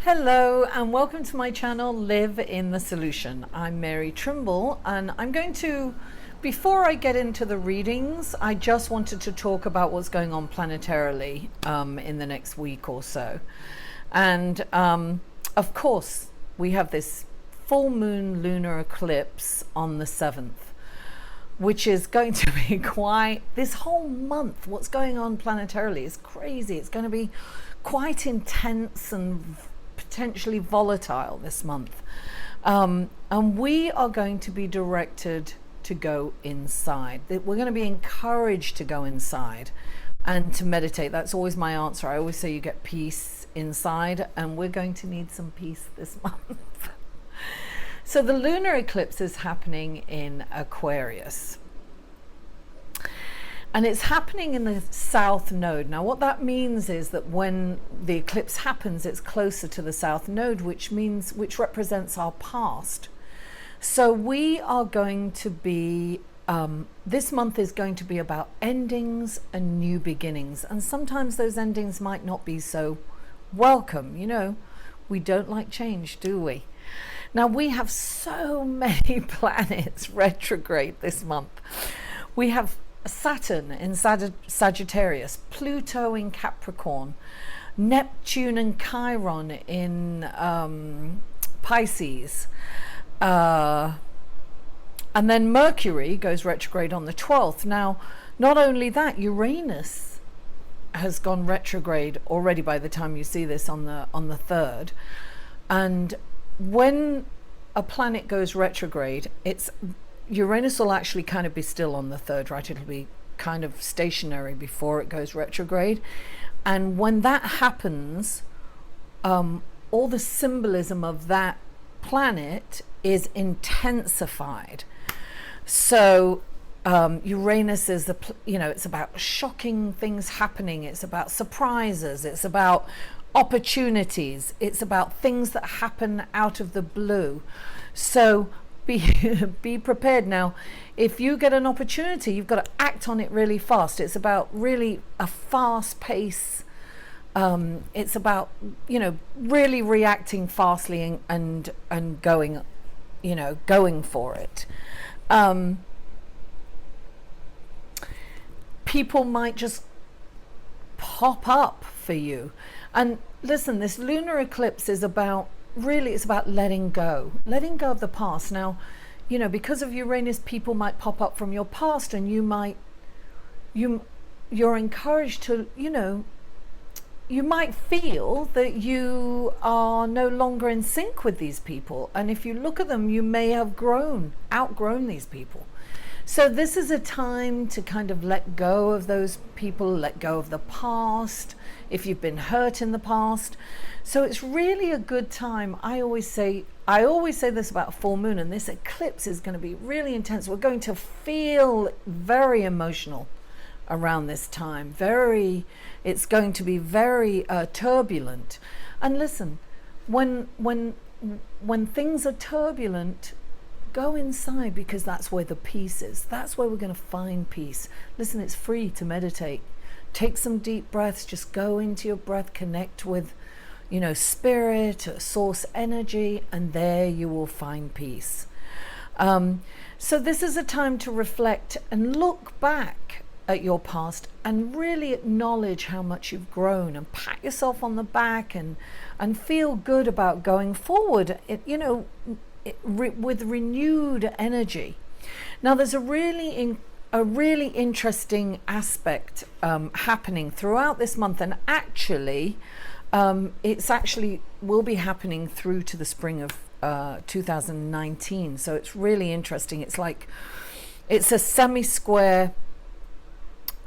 Hello and welcome to my channel Live in the Solution. I'm Mary Trimble and I'm going to, before I get into the readings, I just wanted to talk about what's going on planetarily in the next week or so. And of course we have this full moon lunar eclipse on the 7th, which is going to be quite, this whole month, what's going on planetarily is crazy. It's going to be quite intense and potentially volatile this month. And we are going to be directed to go inside. We're going to be encouraged to go inside and to meditate. That's always my answer. I always say you get peace inside, and we're going to need some peace this month. So the lunar eclipse is happening in Aquarius. And it's happening in the south node. Now what that means is that when the eclipse happens, it's closer to the south node, which represents our past. So we are going to be, this month is going to be about endings and new beginnings. And sometimes those endings might not be so welcome. You know, we don't like change, do we? Now we have so many planets retrograde this month. We have Saturn in Sagittarius, Pluto in Capricorn, Neptune and Chiron in Pisces, and then Mercury goes retrograde on the 12th. Now, not only that, Uranus has gone retrograde already by the time you see this on the 3rd. And when a planet goes retrograde, Uranus will actually kind of be still on the 3rd, right? It'll be kind of stationary before it goes retrograde. And when that happens, all the symbolism of that planet is intensified. So Uranus is it's about shocking things happening. It's about surprises. It's about opportunities. It's about things that happen out of the blue. So be prepared. Now, if you get an opportunity, you've got to act on it really fast. It's about really a fast pace. It's about, really reacting fastly and going, going for it. People might just pop up for you. And listen, this lunar eclipse is about, really, it's about letting go of the past. Now, because of Uranus, people might pop up from your past, and you're encouraged to, you might feel that you are no longer in sync with these people. And if you look at them, you may have outgrown these people. So this is a time to kind of let go of those people, let go of the past, if you've been hurt in the past. So it's really a good time. I always say this about full moon, and this eclipse is going to be really intense. We're going to feel very emotional around this time. It's going to be very turbulent. And listen, when things are turbulent, go inside, because that's where the peace is. That's where we're going to find peace. Listen, it's free to meditate. Take some deep breaths. Just go into your breath, connect with, spirit, source energy, and there you will find peace. So this is a time to reflect and look back at your past and really acknowledge how much you've grown, and pat yourself on the back and feel good about going forward. With renewed energy. Now there's a really interesting aspect happening throughout this month, and actually it's will be happening through to the spring of 2019. So it's really interesting. It's a semi-square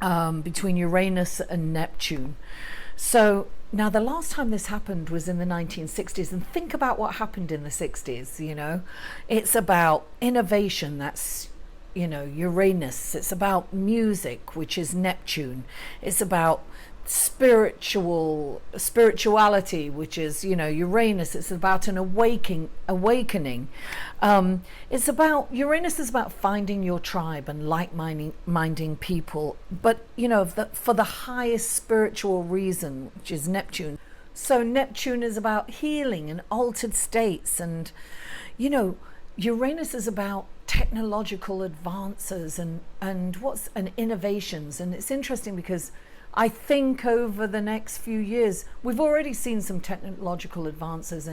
between Uranus and Neptune. So now the last time this happened was in the 1960s, and think about what happened in the 60s. It's about innovation, that's Uranus. It's about music, which is Neptune. It's about spirituality, which is Uranus. It's about an awakening. It's about, Uranus is about finding your tribe and like-minding people, but for the highest spiritual reason, which is Neptune. So Neptune is about healing and altered states, and you know, Uranus is about technological advances and innovations. And it's interesting because I think over the next few years we've already seen some technological advances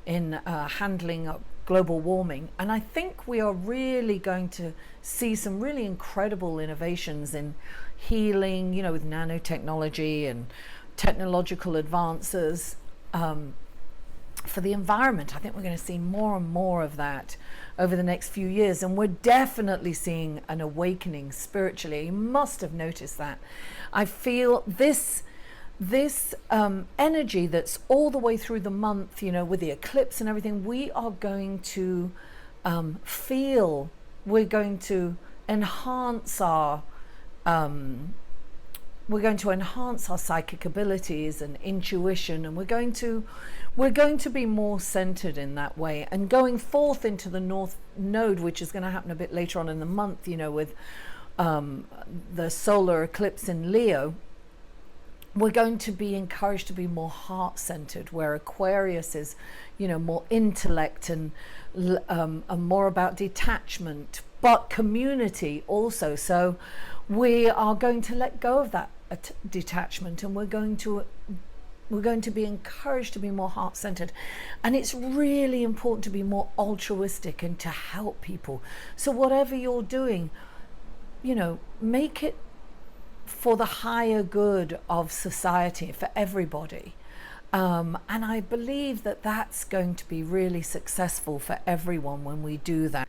in handling global warming, and I think we are really going to see some really incredible innovations in healing, you know, with nanotechnology and technological advances for the environment. I think we're going to see more and more of that over the next few years, and we're definitely seeing an awakening spiritually. You must have noticed that. I feel this energy that's all the way through the month, you know, with the eclipse and everything. We are going to feel, we're going to enhance our psychic abilities and intuition, and we're going to be more centered in that way. And going forth into the North Node, which is going to happen a bit later on in the month, you know, with the solar eclipse in Leo, we're going to be encouraged to be more heart-centered, where Aquarius is, you know, more intellect and more about detachment, but community also. So we are going to let go of that detachment, and we're going to be encouraged to be more heart-centered. And it's really important to be more altruistic and to help people. So whatever you're doing, you know, make it for the higher good of society, for everybody. And I believe that that's going to be really successful for everyone when we do that.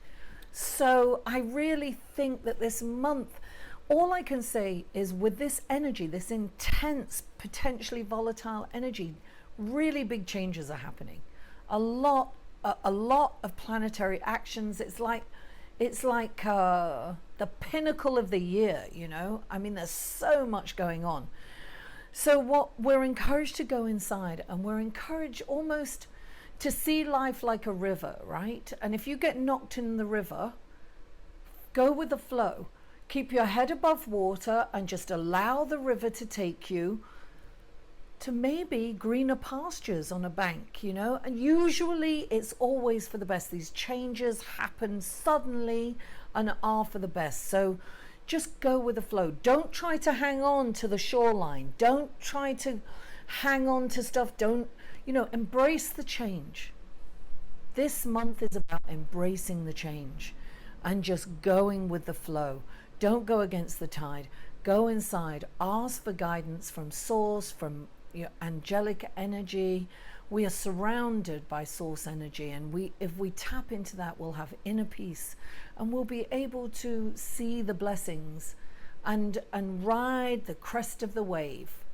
So I really think that this month, all I can say is, with this energy, this intense, potentially volatile energy, really big changes are happening. A lot of planetary actions. It's like the pinnacle of the year, you know. I mean, there's so much going on. So what we're encouraged to go inside, and we're encouraged almost to see life like a river, right? And if you get knocked in the river, go with the flow. Keep your head above water and just allow the river to take you to maybe greener pastures on a bank, you know. And usually it's always for the best. These changes happen suddenly and are for the best. So just go with the flow. Don't try to hang on to the shoreline. Don't try to hang on to stuff. Don't, you know, embrace the change. This month is about embracing the change and just going with the flow. Don't go against the tide. Go inside. Ask for guidance from source, from your angelic energy. We are surrounded by source energy, and if we tap into that, we'll have inner peace, and we'll be able to see the blessings and ride the crest of the wave.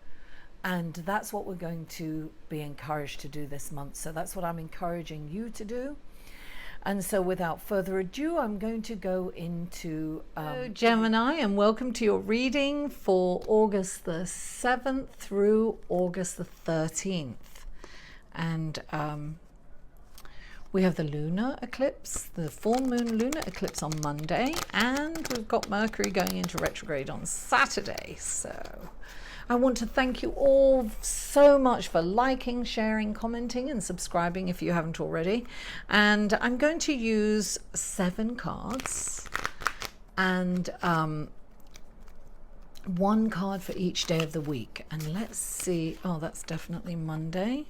And that's what we're going to be encouraged to do this month. So that's what I'm encouraging you to do. And so without further ado, I'm going to go into Gemini, and welcome to your reading for August the 7th through August the 13th. And we have the lunar eclipse, the full moon lunar eclipse on Monday, and we've got Mercury going into retrograde on Saturday. So I want to thank you all so much for liking, sharing, commenting, and subscribing if you haven't already. And I'm going to use 7 cards and 1 card for each day of the week. And let's see. Oh, that's definitely Monday.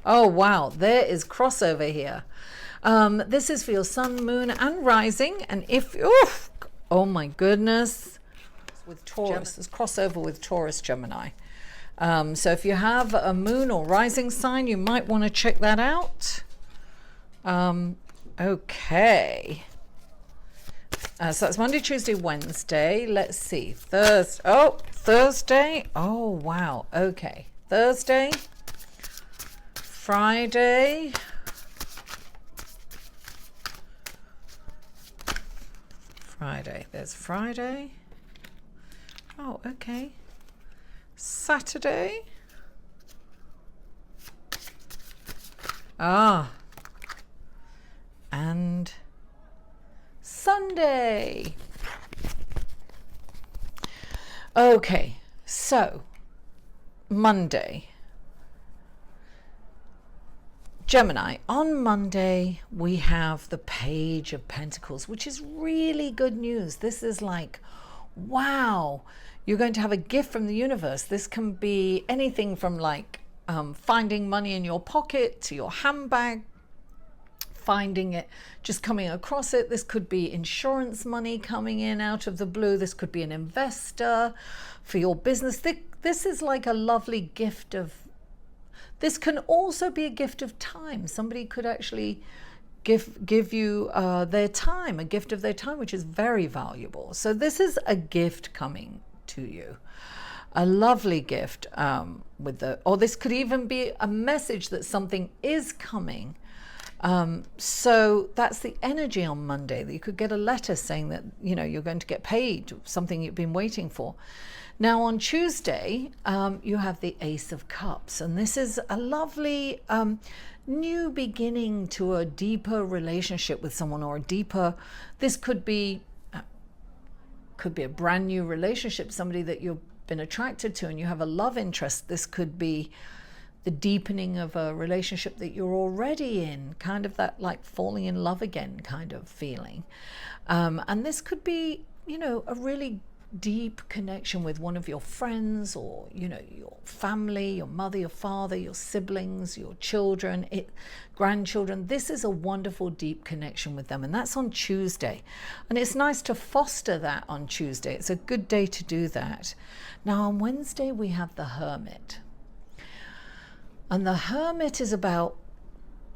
Oh, wow. There is crossover here. This is for your sun, moon, and rising. And if, oh my goodness. With Taurus, there's crossover with Taurus, Gemini. So if you have a moon or rising sign, you might want to check that out. Okay. So that's Monday, Tuesday, Wednesday. Let's see. Thursday. Oh, wow. Okay. Thursday. Friday. There's Friday. Oh, okay. Saturday. And Sunday. Okay, so Monday. Gemini, on Monday, we have the Page of Pentacles, which is really good news. This is like, wow, you're going to have a gift from the universe. This can be anything from like finding money in your pocket to your handbag, finding it, just coming across it. This could be insurance money coming in out of the blue. This could be an investor for your business. This is like a lovely gift of, this can also be a gift of time. Somebody could actually give you their time, a gift of their time, which is very valuable. So this is a gift coming to you, a lovely gift with the, or this could even be a message that something is coming. So that's the energy on Monday, that you could get a letter saying that, you know, you're going to get paid, something you've been waiting for. Now on Tuesday, you have the Ace of Cups, and this is a lovely new beginning to a deeper relationship with someone, or a deeper, this could be a brand new relationship, somebody that you've been attracted to and you have a love interest. This could be the deepening of a relationship that you're already in, kind of that like falling in love again kind of feeling. And this could be, you know, a really deep connection with one of your friends, or, you know, your family, your mother, your father, your siblings, your children, grandchildren. This is a wonderful deep connection with them, and that's on Tuesday. And it's nice to foster that on Tuesday. It's a good day to do that. Now on Wednesday, we have the Hermit. And the Hermit is about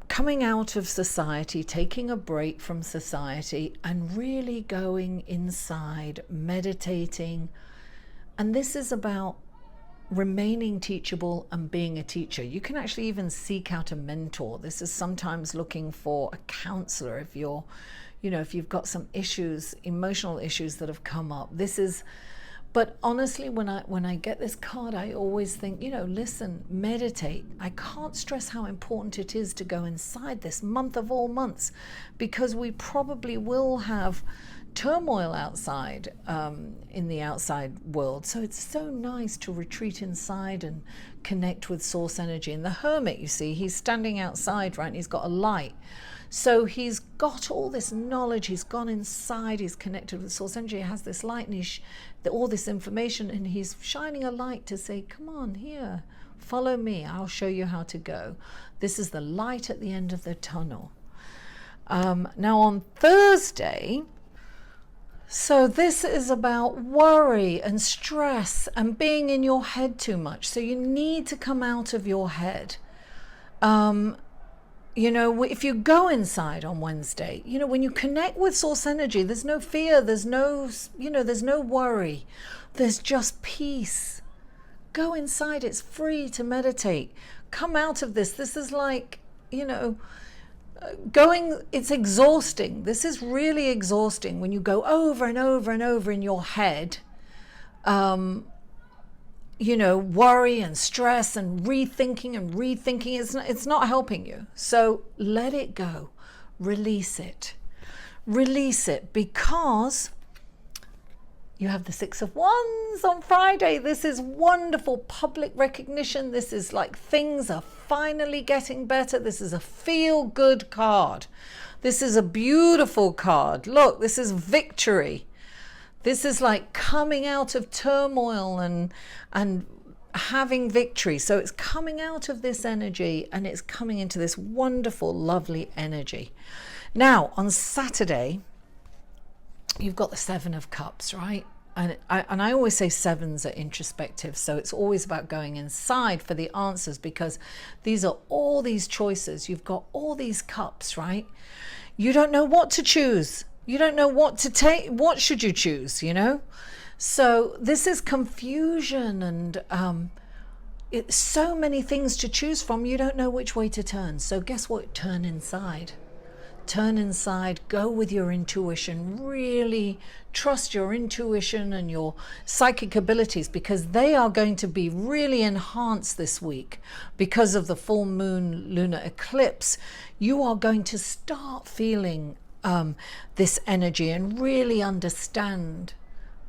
coming out of society, taking a break from society, and really going inside, meditating. And this is about remaining teachable and being a teacher. You can actually even seek out a mentor. This is sometimes looking for a counselor if you're, you know, if you've got some issues, emotional issues that have come up. This is, but honestly, when I get this card, I always think, you know, listen, meditate. I can't stress how important it is to go inside this month of all months, because we probably will have turmoil outside, in the outside world. So it's so nice to retreat inside and connect with source energy. And the Hermit, you see, he's standing outside, right? And he's got a light. So he's got all this knowledge, he's gone inside, he's connected with source energy, he has this light, and he's all this information, and he's shining a light to say, come on here, follow me, I'll show you how to go. This is the light at the end of the tunnel. Now on Thursday, so this is about worry and stress and being in your head too much. So you need to come out of your head. You know, if you go inside on Wednesday, you know, when you connect with source energy, there's no fear, there's no, you know, there's no worry, there's just peace. Go inside, it's free to meditate. Come out of this. This is like, you know, it's exhausting. This is really exhausting when you go over and over and over in your head. You know, worry and stress and rethinking, it's not helping you. So let it go, release it, because you have the Six of Wands on Friday. This is wonderful public recognition. This is like things are finally getting better. This is a feel-good card. This is a beautiful card. Look, this is victory. This is like coming out of turmoil and having victory. So it's coming out of this energy and it's coming into this wonderful, lovely energy. Now, on Saturday, you've got the Seven of Cups, right? And I always say sevens are introspective. So it's always about going inside for the answers, because these are all these choices. You've got all these cups, right? You don't know what to choose. You don't know what to take. What should you choose, you know? So this is confusion, and it's so many things to choose from. You don't know which way to turn. So guess what? Turn inside. Turn inside. Go with your intuition. Really trust your intuition and your psychic abilities, because they are going to be really enhanced this week because of the full moon lunar eclipse. You are going to start feeling this energy and really understand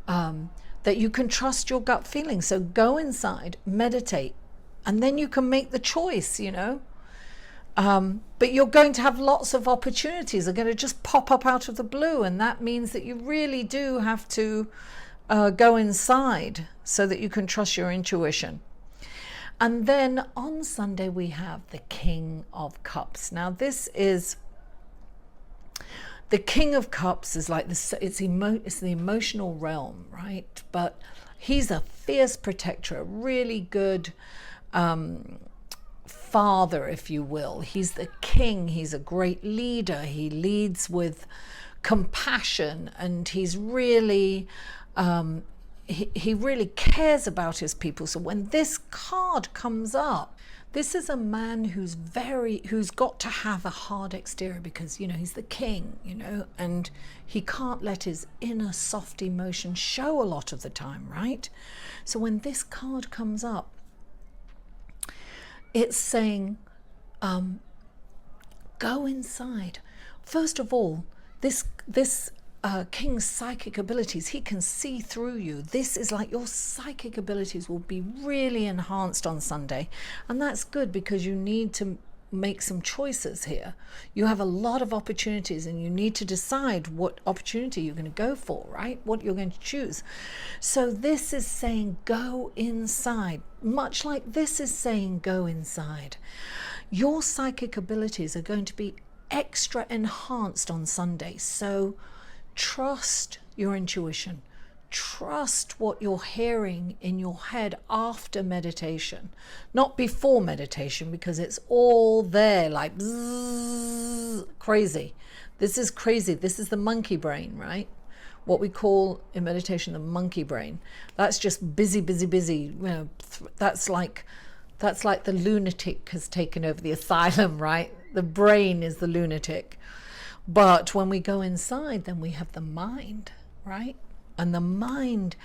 that you can trust your gut feeling. So go inside, meditate, and then you can make the choice, you know. But you're going to have lots of opportunities. They're going to just pop up out of the blue. And that means that you really do have to go inside so that you can trust your intuition. And then on Sunday, we have the King of Cups. Now, this is the King of Cups is like this. It's the emotional realm, right? But he's a fierce protector, a really good father, if you will. He's the king. He's a great leader. He leads with compassion, and he's really he really cares about his people. So when this card comes up, this is a man who's got to have a hard exterior, because he's the king, and he can't let his inner soft emotion show a lot of the time, right? So when this card comes up, it's saying, go inside. First of all, this king's psychic abilities, he can see through you. This is like your psychic abilities will be really enhanced on Sunday. And that's good, because you need to make some choices here. You have a lot of opportunities, and you need to decide what opportunity you're going to go for, right? What you're going to choose. So this is saying go inside, much like this is saying go inside. Your psychic abilities are going to be extra enhanced on Sunday. So trust your intuition. Trust what you're hearing in your head after meditation, not before meditation, because it's all there like bzzz, crazy. This is crazy. This is the monkey brain, right? What we call in meditation the monkey brain. That's just busy, busy, busy. That's like the lunatic has taken over the asylum, right? The brain is the lunatic. But when we go inside, then we have the mind, right? And the mind,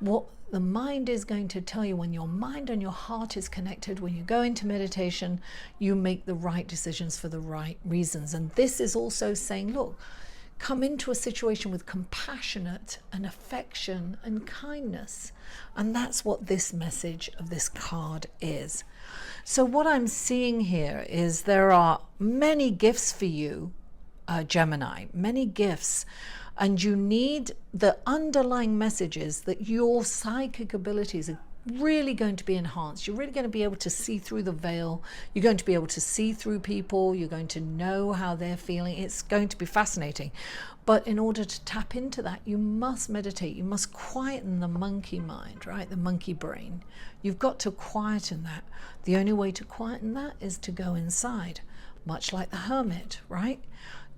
what the mind is going to tell you, when your mind and your heart is connected, when you go into meditation, you make the right decisions for the right reasons. And this is also saying, look, come into a situation with compassionate and affection and kindness. And that's what this message of this card is. So what I'm seeing here is there are many gifts for you, Gemini, many gifts. And you need the underlying messages that your psychic abilities are really going to be enhanced. You're really going to be able to see through the veil. You're going to be able to see through people. You're going to know how they're feeling. It's going to be fascinating. But in order to tap into that, you must meditate. You must quieten the monkey mind, right? The monkey brain. You've got to quieten that. The only way to quieten that is to go inside, much like the hermit, right?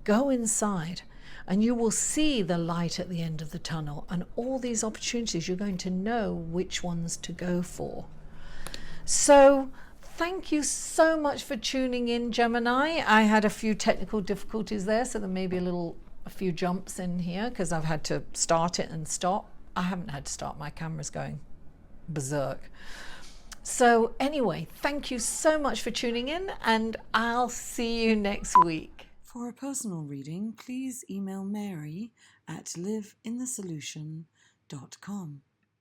Go inside. And you will see the light at the end of the tunnel, and all these opportunities, you're going to know which ones to go for. So thank you so much for tuning in, Gemini. I had a few technical difficulties there, so there may be a few jumps in here because I've had to start it and stop. I haven't had to start, my camera's going berserk. So anyway, thank you so much for tuning in, and I'll see you next week. For a personal reading, please email Mary at liveinthesolution.com.